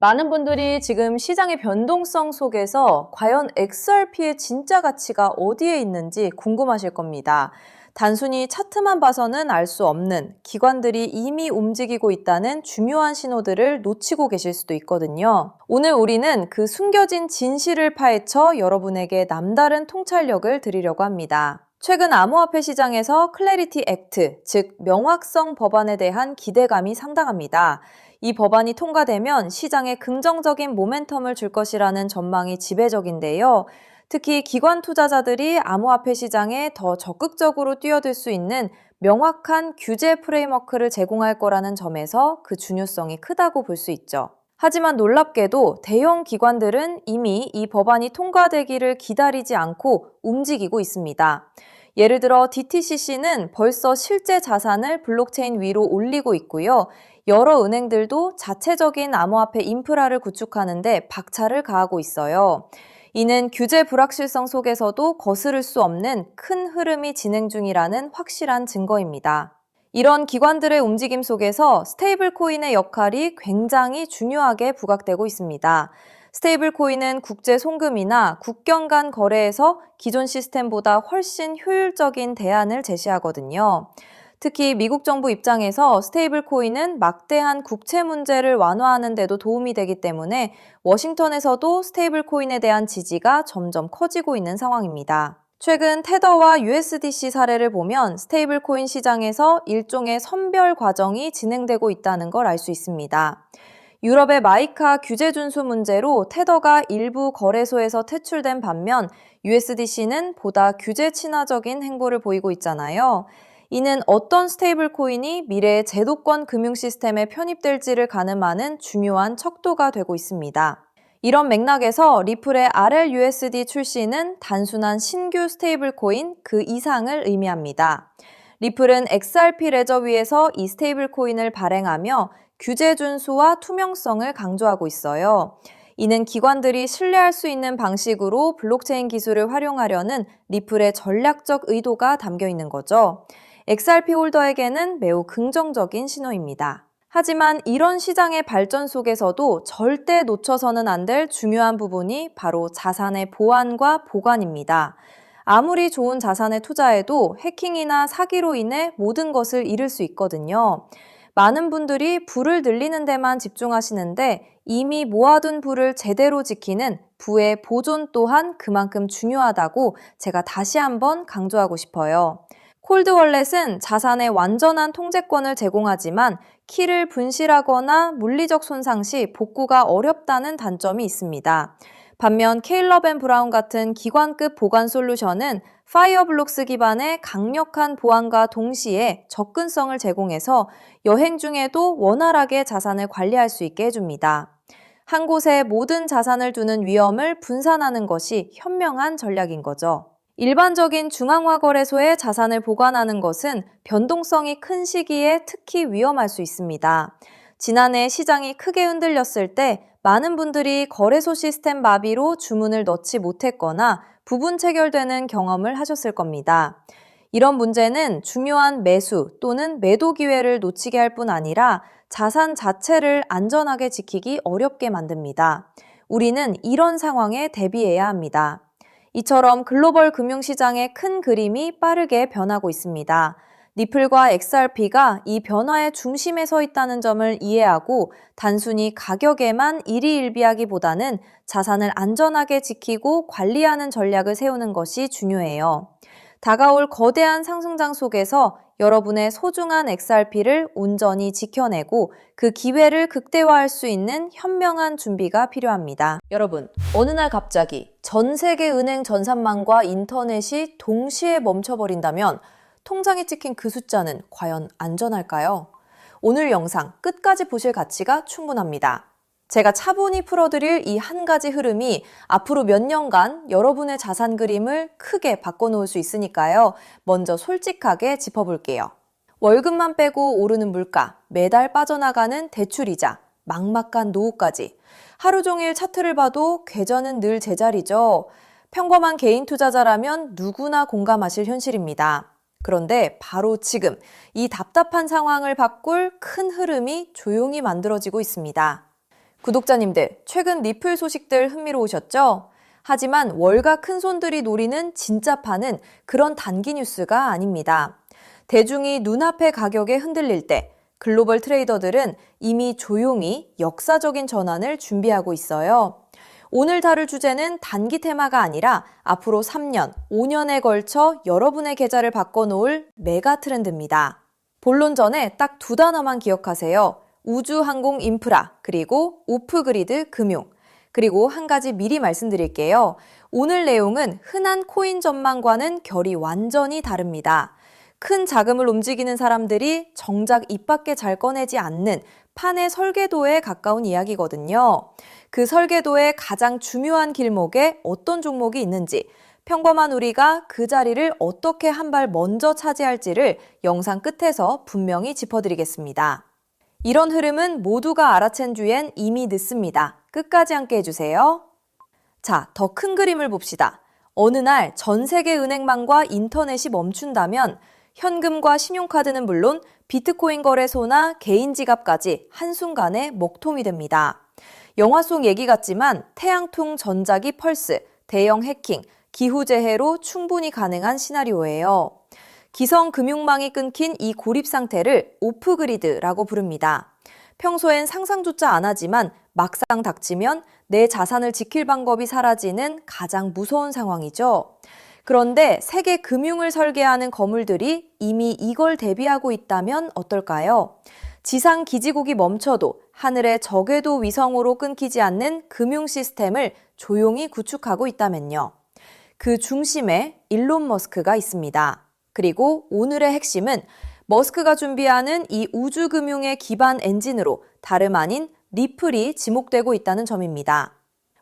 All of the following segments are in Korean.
많은 분들이 지금 시장의 변동성 속에서 과연 XRP의 진짜 가치가 어디에 있는지 궁금하실 겁니다. 단순히 차트만 봐서는 알 수 없는 기관들이 이미 움직이고 있다는 중요한 신호들을 놓치고 계실 수도 있거든요. 오늘 우리는 그 숨겨진 진실을 파헤쳐 여러분에게 남다른 통찰력을 드리려고 합니다. 최근 암호화폐 시장에서 클래리티 액트, 즉 명확성 법안에 대한 기대감이 상당합니다. 이 법안이 통과되면 시장에 긍정적인 모멘텀을 줄 것이라는 전망이 지배적인데요. 특히 기관 투자자들이 암호화폐 시장에 더 적극적으로 뛰어들 수 있는 명확한 규제 프레임워크를 제공할 거라는 점에서 그 중요성이 크다고 볼 수 있죠. 하지만 놀랍게도 대형 기관들은 이미 이 법안이 통과되기를 기다리지 않고 움직이고 있습니다. 예를 들어 DTCC는 벌써 실제 자산을 블록체인 위로 올리고 있고요. 여러 은행들도 자체적인 암호화폐 인프라를 구축하는데 박차를 가하고 있어요. 이는 규제 불확실성 속에서도 거스를 수 없는 큰 흐름이 진행 중이라는 확실한 증거입니다. 이런 기관들의 움직임 속에서 스테이블 코인의 역할이 굉장히 중요하게 부각되고 있습니다. 스테이블 코인은 국제 송금이나 국경 간 거래에서 기존 시스템보다 훨씬 효율적인 대안을 제시하거든요. 특히 미국 정부 입장에서 스테이블 코인은 막대한 국채 문제를 완화하는 데도 도움이 되기 때문에 워싱턴에서도 스테이블 코인에 대한 지지가 점점 커지고 있는 상황입니다. 최근 테더와 USDC 사례를 보면 스테이블 코인 시장에서 일종의 선별 과정이 진행되고 있다는 걸 알 수 있습니다. 유럽의 마이카 규제 준수 문제로 테더가 일부 거래소에서 퇴출된 반면 USDC는 보다 규제 친화적인 행보를 보이고 있잖아요. 이는 어떤 스테이블 코인이 미래의 제도권 금융 시스템에 편입될지를 가늠하는 중요한 척도가 되고 있습니다. 이런 맥락에서 리플의 RLUSD 출시는 단순한 신규 스테이블 코인 그 이상을 의미합니다. 리플은 XRP 레저 위에서 이 스테이블 코인을 발행하며 규제 준수와 투명성을 강조하고 있어요. 이는 기관들이 신뢰할 수 있는 방식으로 블록체인 기술을 활용하려는 리플의 전략적 의도가 담겨 있는 거죠. XRP 홀더에게는 매우 긍정적인 신호입니다. 하지만 이런 시장의 발전 속에서도 절대 놓쳐서는 안 될 중요한 부분이 바로 자산의 보안과 보관입니다. 아무리 좋은 자산에 투자해도 해킹이나 사기로 인해 모든 것을 잃을 수 있거든요. 많은 분들이 부를 늘리는 데만 집중하시는데 이미 모아둔 부를 제대로 지키는 부의 보존 또한 그만큼 중요하다고 제가 다시 한번 강조하고 싶어요. 콜드 월렛은 자산의 완전한 통제권을 제공하지만 키를 분실하거나 물리적 손상 시 복구가 어렵다는 단점이 있습니다. 반면 케일럽 앤 브라운 같은 기관급 보관 솔루션은 파이어블록스 기반의 강력한 보안과 동시에 접근성을 제공해서 여행 중에도 원활하게 자산을 관리할 수 있게 해줍니다. 한 곳에 모든 자산을 두는 위험을 분산하는 것이 현명한 전략인 거죠. 일반적인 중앙화 거래소에 자산을 보관하는 것은 변동성이 큰 시기에 특히 위험할 수 있습니다. 지난해 시장이 크게 흔들렸을 때 많은 분들이 거래소 시스템 마비로 주문을 넣지 못했거나 부분 체결되는 경험을 하셨을 겁니다. 이런 문제는 중요한 매수 또는 매도 기회를 놓치게 할 뿐 아니라 자산 자체를 안전하게 지키기 어렵게 만듭니다. 우리는 이런 상황에 대비해야 합니다. 이처럼 글로벌 금융시장의 큰 그림이 빠르게 변하고 있습니다. 리플과 XRP가 이 변화의 중심에 서 있다는 점을 이해하고 단순히 가격에만 일희일비하기보다는 자산을 안전하게 지키고 관리하는 전략을 세우는 것이 중요해요. 다가올 거대한 상승장 속에서 여러분의 소중한 XRP를 온전히 지켜내고 그 기회를 극대화할 수 있는 현명한 준비가 필요합니다. 여러분, 어느 날 갑자기 전 세계 은행 전산망과 인터넷이 동시에 멈춰버린다면 통장에 찍힌 그 숫자는 과연 안전할까요? 오늘 영상 끝까지 보실 가치가 충분합니다. 제가 차분히 풀어드릴 이 한 가지 흐름이 앞으로 몇 년간 여러분의 자산 그림을 크게 바꿔놓을 수 있으니까요. 먼저 솔직하게 짚어볼게요. 월급만 빼고 오르는 물가, 매달 빠져나가는 대출이자, 막막한 노후까지. 하루 종일 차트를 봐도 계좌는 늘 제자리죠. 평범한 개인 투자자라면 누구나 공감하실 현실입니다. 그런데 바로 지금 이 답답한 상황을 바꿀 큰 흐름이 조용히 만들어지고 있습니다. 구독자님들, 최근 리플 소식들 흥미로우셨죠? 하지만 월가 큰손들이 노리는 진짜 판은 그런 단기 뉴스가 아닙니다. 대중이 눈앞의 가격에 흔들릴 때 글로벌 트레이더들은 이미 조용히 역사적인 전환을 준비하고 있어요. 오늘 다룰 주제는 단기 테마가 아니라 앞으로 3년, 5년에 걸쳐 여러분의 계좌를 바꿔놓을 메가 트렌드입니다. 본론 전에 딱 두 단어만 기억하세요. 우주 항공 인프라, 그리고 오프그리드 금융. 그리고 한 가지 미리 말씀드릴게요. 오늘 내용은 흔한 코인 전망과는 결이 완전히 다릅니다. 큰 자금을 움직이는 사람들이 정작 입 밖에 잘 꺼내지 않는 판의 설계도에 가까운 이야기거든요. 그 설계도의 가장 중요한 길목에 어떤 종목이 있는지, 평범한 우리가 그 자리를 어떻게 한 발 먼저 차지할지를 영상 끝에서 분명히 짚어드리겠습니다. 이런 흐름은 모두가 알아챈 뒤엔 이미 늦습니다. 끝까지 함께 해주세요. 자, 더 큰 그림을 봅시다. 어느 날 전 세계 은행망과 인터넷이 멈춘다면 현금과 신용카드는 물론 비트코인 거래소나 개인 지갑까지 한순간에 먹통이 됩니다. 영화 속 얘기 같지만 태양풍 전자기 펄스, 대형 해킹, 기후재해로 충분히 가능한 시나리오예요. 기성 금융망이 끊긴 이 고립 상태를 오프그리드라고 부릅니다. 평소엔 상상조차 안 하지만 막상 닥치면 내 자산을 지킬 방법이 사라지는 가장 무서운 상황이죠. 그런데 세계 금융을 설계하는 거물들이 이미 이걸 대비하고 있다면 어떨까요? 지상 기지국이 멈춰도 하늘의 저궤도 위성으로 끊기지 않는 금융 시스템을 조용히 구축하고 있다면요. 그 중심에 일론 머스크가 있습니다. 그리고 오늘의 핵심은 머스크가 준비하는 이 우주금융의 기반 엔진으로 다름 아닌 리플이 지목되고 있다는 점입니다.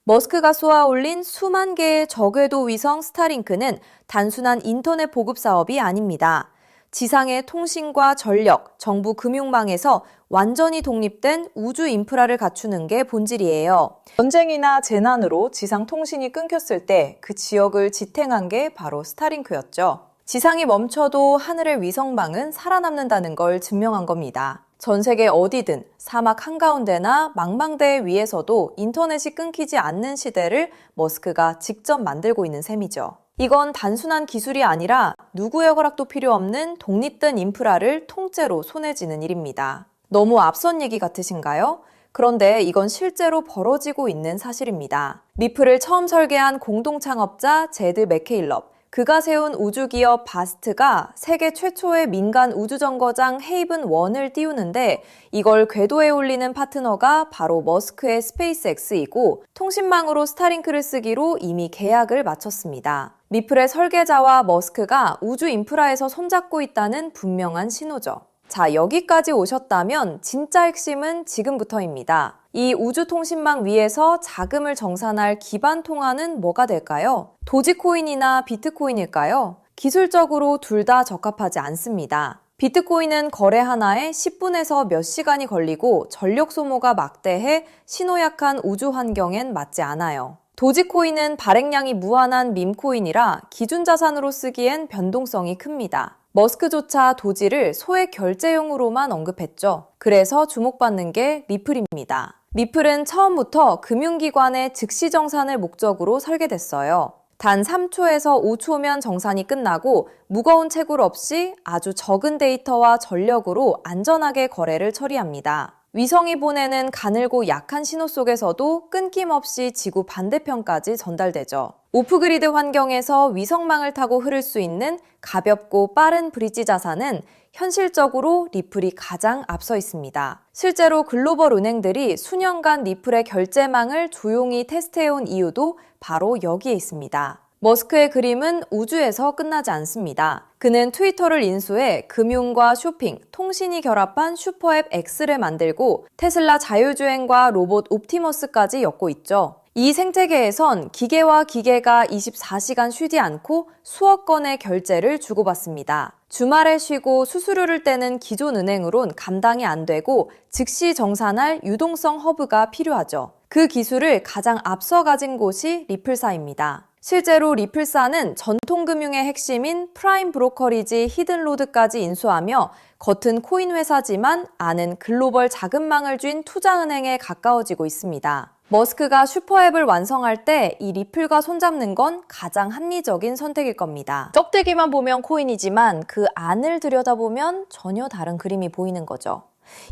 머스크가 쏘아올린 수만 개의 저궤도 위성 스타링크는 단순한 인터넷 보급 사업이 아닙니다. 지상의 통신과 전력, 정부 금융망에서 완전히 독립된 우주 인프라를 갖추는 게 본질이에요. 전쟁이나 재난으로 지상 통신이 끊겼을 때 그 지역을 지탱한 게 바로 스타링크였죠. 지상이 멈춰도 하늘의 위성망은 살아남는다는 걸 증명한 겁니다. 전 세계 어디든 사막 한가운데나 망망대해 위에서도 인터넷이 끊기지 않는 시대를 머스크가 직접 만들고 있는 셈이죠. 이건 단순한 기술이 아니라 누구의 허락도 필요 없는 독립된 인프라를 통째로 손에 쥐는 일입니다. 너무 앞선 얘기 같으신가요? 그런데 이건 실제로 벌어지고 있는 사실입니다. 리플을 처음 설계한 공동창업자 제드 맥케일럽, 그가 세운 우주기업 바스트가 세계 최초의 민간 우주정거장 헤이븐 1을 띄우는데 이걸 궤도에 올리는 파트너가 바로 머스크의 스페이스X이고 통신망으로 스타링크를 쓰기로 이미 계약을 마쳤습니다. 리플의 설계자와 머스크가 우주 인프라에서 손잡고 있다는 분명한 신호죠. 자, 여기까지 오셨다면 진짜 핵심은 지금부터입니다. 이 우주통신망 위에서 자금을 정산할 기반 통화는 뭐가 될까요? 도지코인이나 비트코인일까요? 기술적으로 둘 다 적합하지 않습니다. 비트코인은 거래 하나에 10분에서 몇 시간이 걸리고 전력 소모가 막대해 신호 약한 우주 환경엔 맞지 않아요. 도지코인은 발행량이 무한한 밈코인이라 기준 자산으로 쓰기엔 변동성이 큽니다. 머스크조차 도지를 소액 결제용으로만 언급했죠. 그래서 주목받는 게 리플입니다. 리플은 처음부터 금융기관의 즉시 정산을 목적으로 설계됐어요. 단 3초에서 5초면 정산이 끝나고 무거운 채굴 없이 아주 적은 데이터와 전력으로 안전하게 거래를 처리합니다. 위성이 보내는 가늘고 약한 신호 속에서도 끊김없이 지구 반대편까지 전달되죠. 오프그리드 환경에서 위성망을 타고 흐를 수 있는 가볍고 빠른 브릿지 자산은 현실적으로 리플이 가장 앞서 있습니다. 실제로 글로벌 은행들이 수년간 리플의 결제망을 조용히 테스트해온 이유도 바로 여기에 있습니다. 머스크의 그림은 우주에서 끝나지 않습니다. 그는 트위터를 인수해 금융과 쇼핑, 통신이 결합한 슈퍼앱 X를 만들고 테슬라 자율주행과 로봇 옵티머스까지 엮고 있죠. 이 생태계에선 기계와 기계가 24시간 쉬지 않고 수억 건의 결제를 주고받습니다. 주말에 쉬고 수수료를 떼는 기존 은행으론 감당이 안 되고 즉시 정산할 유동성 허브가 필요하죠. 그 기술을 가장 앞서 가진 곳이 리플사입니다. 실제로 리플사는 전통금융의 핵심인 프라임 브로커리지 히든로드까지 인수하며 겉은 코인 회사지만 안은 글로벌 자금망을 쥔 투자은행에 가까워지고 있습니다. 머스크가 슈퍼앱을 완성할 때 이 리플과 손잡는 건 가장 합리적인 선택일 겁니다. 껍데기만 보면 코인이지만 그 안을 들여다보면 전혀 다른 그림이 보이는 거죠.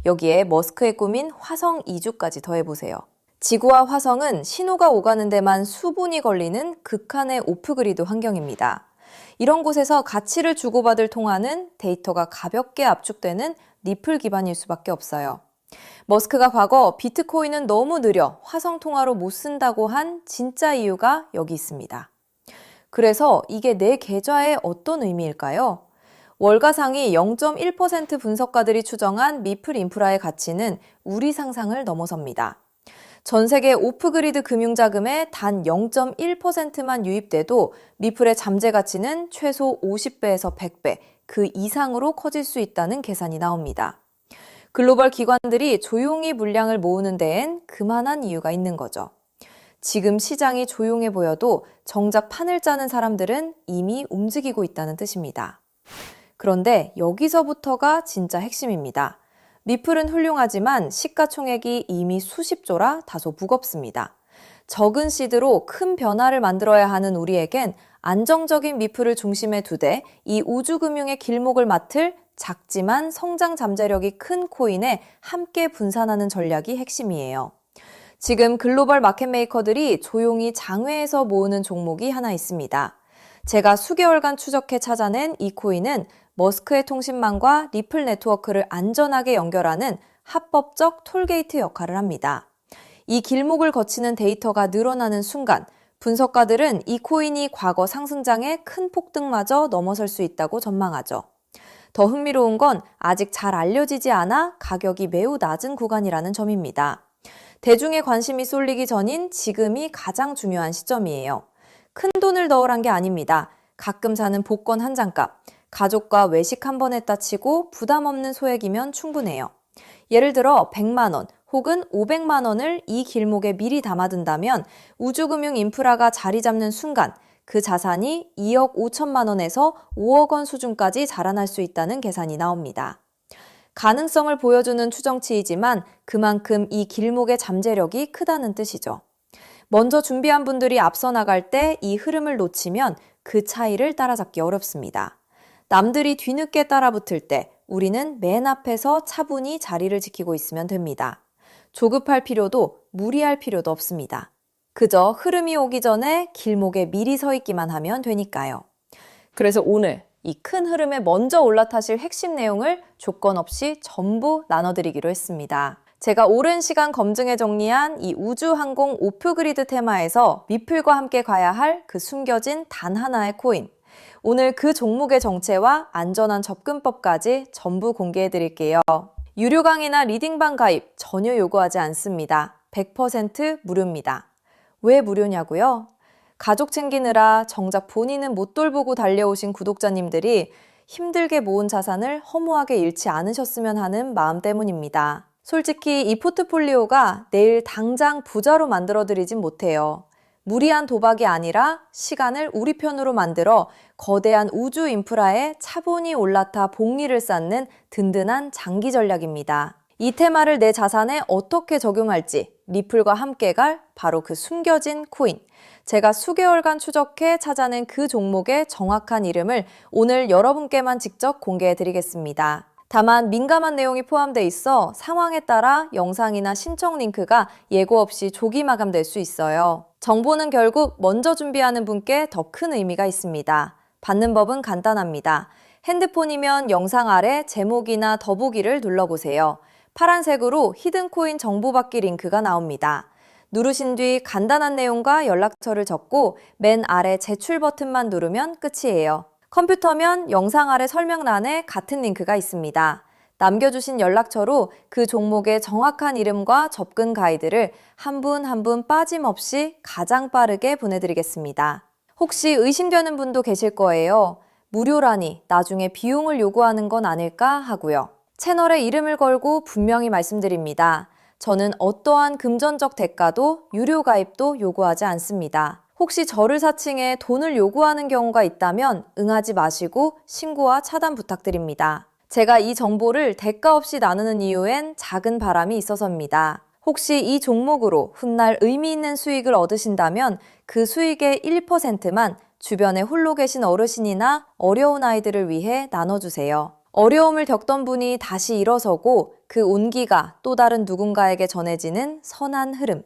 여기에 머스크의 꿈인 화성 이주까지 더해보세요. 지구와 화성은 신호가 오가는 데만 수분이 걸리는 극한의 오프그리드 환경입니다. 이런 곳에서 가치를 주고받을 통화는 데이터가 가볍게 압축되는 리플 기반일 수밖에 없어요. 머스크가 과거 비트코인은 너무 느려 화성 통화로 못 쓴다고 한 진짜 이유가 여기 있습니다. 그래서 이게 내 계좌에 어떤 의미일까요? 월가상위 0.1% 분석가들이 추정한 리플 인프라의 가치는 우리 상상을 넘어섭니다. 전 세계 오프그리드 금융자금의 단 0.1%만 유입돼도 리플의 잠재 가치는 최소 50배에서 100배, 그 이상으로 커질 수 있다는 계산이 나옵니다. 글로벌 기관들이 조용히 물량을 모으는 데엔 그만한 이유가 있는 거죠. 지금 시장이 조용해 보여도 정작 판을 짜는 사람들은 이미 움직이고 있다는 뜻입니다. 그런데 여기서부터가 진짜 핵심입니다. 리플은 훌륭하지만 시가총액이 이미 수십조라 다소 무겁습니다. 적은 시드로 큰 변화를 만들어야 하는 우리에겐 안정적인 리플을 중심에 두되 이 우주금융의 길목을 맡을 작지만 성장 잠재력이 큰 코인에 함께 분산하는 전략이 핵심이에요. 지금 글로벌 마켓메이커들이 조용히 장외에서 모으는 종목이 하나 있습니다. 제가 수개월간 추적해 찾아낸 이 코인은 머스크의 통신망과 리플 네트워크를 안전하게 연결하는 합법적 톨게이트 역할을 합니다. 이 길목을 거치는 데이터가 늘어나는 순간 분석가들은 이 코인이 과거 상승장의 큰 폭등마저 넘어설 수 있다고 전망하죠. 더 흥미로운 건 아직 잘 알려지지 않아 가격이 매우 낮은 구간이라는 점입니다. 대중의 관심이 쏠리기 전인 지금이 가장 중요한 시점이에요. 큰 돈을 넣으란 게 아닙니다. 가끔 사는 복권 한 장값, 가족과 외식 한 번 했다 치고 부담 없는 소액이면 충분해요. 예를 들어 100만 원 혹은 500만 원을 이 길목에 미리 담아둔다면 우주금융 인프라가 자리 잡는 순간 그 자산이 2억 5천만 원에서 5억 원 수준까지 자라날 수 있다는 계산이 나옵니다. 가능성을 보여주는 추정치이지만 그만큼 이 길목의 잠재력이 크다는 뜻이죠. 먼저 준비한 분들이 앞서 나갈 때 이 흐름을 놓치면 그 차이를 따라잡기 어렵습니다. 남들이 뒤늦게 따라붙을 때 우리는 맨 앞에서 차분히 자리를 지키고 있으면 됩니다. 조급할 필요도 무리할 필요도 없습니다. 그저 흐름이 오기 전에 길목에 미리 서 있기만 하면 되니까요. 그래서 오늘 이 큰 흐름에 먼저 올라타실 핵심 내용을 조건 없이 전부 나눠드리기로 했습니다. 제가 오랜 시간 검증해 정리한 이 우주항공 오프그리드 테마에서 리플과 함께 가야 할 그 숨겨진 단 하나의 코인. 오늘 그 종목의 정체와 안전한 접근법까지 전부 공개해 드릴게요. 유료 강의나 리딩방 가입 전혀 요구하지 않습니다. 100% 무료입니다. 왜 무료냐고요? 가족 챙기느라 정작 본인은 못 돌보고 달려오신 구독자님들이 힘들게 모은 자산을 허무하게 잃지 않으셨으면 하는 마음 때문입니다. 솔직히 이 포트폴리오가 내일 당장 부자로 만들어드리진 못해요. 무리한 도박이 아니라 시간을 우리 편으로 만들어 거대한 우주 인프라에 차분히 올라타 복리를 쌓는 든든한 장기 전략입니다. 이 테마를 내 자산에 어떻게 적용할지 리플과 함께 갈 바로 그 숨겨진 코인. 제가 수개월간 추적해 찾아낸 그 종목의 정확한 이름을 오늘 여러분께만 직접 공개해 드리겠습니다. 다만 민감한 내용이 포함되어 있어 상황에 따라 영상이나 신청 링크가 예고 없이 조기 마감될 수 있어요. 정보는 결국 먼저 준비하는 분께 더 큰 의미가 있습니다. 받는 법은 간단합니다. 핸드폰이면 영상 아래 제목이나 더보기를 눌러보세요. 파란색으로 히든코인 정보받기 링크가 나옵니다. 누르신 뒤 간단한 내용과 연락처를 적고 맨 아래 제출 버튼만 누르면 끝이에요. 컴퓨터면 영상 아래 설명란에 같은 링크가 있습니다. 남겨주신 연락처로 그 종목의 정확한 이름과 접근 가이드를 한 분 한 분 빠짐없이 가장 빠르게 보내드리겠습니다. 혹시 의심되는 분도 계실 거예요. 무료라니 나중에 비용을 요구하는 건 아닐까 하고요. 채널에 이름을 걸고 분명히 말씀드립니다. 저는 어떠한 금전적 대가도 유료 가입도 요구하지 않습니다. 혹시 저를 사칭해 돈을 요구하는 경우가 있다면 응하지 마시고 신고와 차단 부탁드립니다. 제가 이 정보를 대가 없이 나누는 이유엔 작은 바람이 있어서입니다. 혹시 이 종목으로 훗날 의미 있는 수익을 얻으신다면 그 수익의 1%만 주변에 홀로 계신 어르신이나 어려운 아이들을 위해 나눠주세요. 어려움을 겪던 분이 다시 일어서고 그 온기가 또 다른 누군가에게 전해지는 선한 흐름.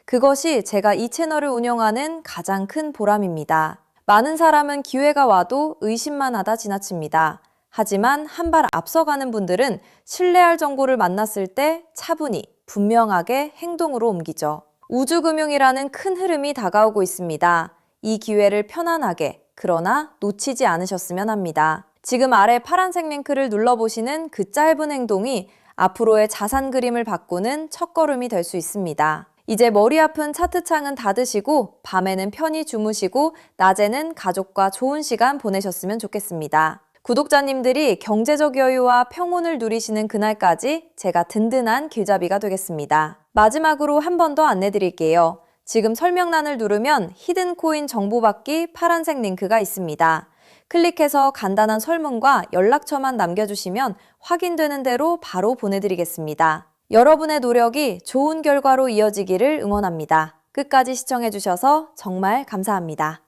그것이 제가 이 채널을 운영하는 가장 큰 보람입니다. 많은 사람은 기회가 와도 의심만 하다 지나칩니다. 하지만 한 발 앞서가는 분들은 신뢰할 정보를 만났을 때 차분히, 분명하게 행동으로 옮기죠. 우주금융이라는 큰 흐름이 다가오고 있습니다. 이 기회를 편안하게, 그러나 놓치지 않으셨으면 합니다. 지금 아래 파란색 링크를 눌러보시는 그 짧은 행동이 앞으로의 자산 그림을 바꾸는 첫걸음이 될 수 있습니다. 이제 머리 아픈 차트창은 닫으시고 밤에는 편히 주무시고 낮에는 가족과 좋은 시간 보내셨으면 좋겠습니다. 구독자님들이 경제적 여유와 평온을 누리시는 그날까지 제가 든든한 길잡이가 되겠습니다. 마지막으로 한 번 더 안내드릴게요. 지금 설명란을 누르면 히든 코인 정보 받기 파란색 링크가 있습니다. 클릭해서 간단한 설문과 연락처만 남겨주시면 확인되는 대로 바로 보내드리겠습니다. 여러분의 노력이 좋은 결과로 이어지기를 응원합니다. 끝까지 시청해주셔서 정말 감사합니다.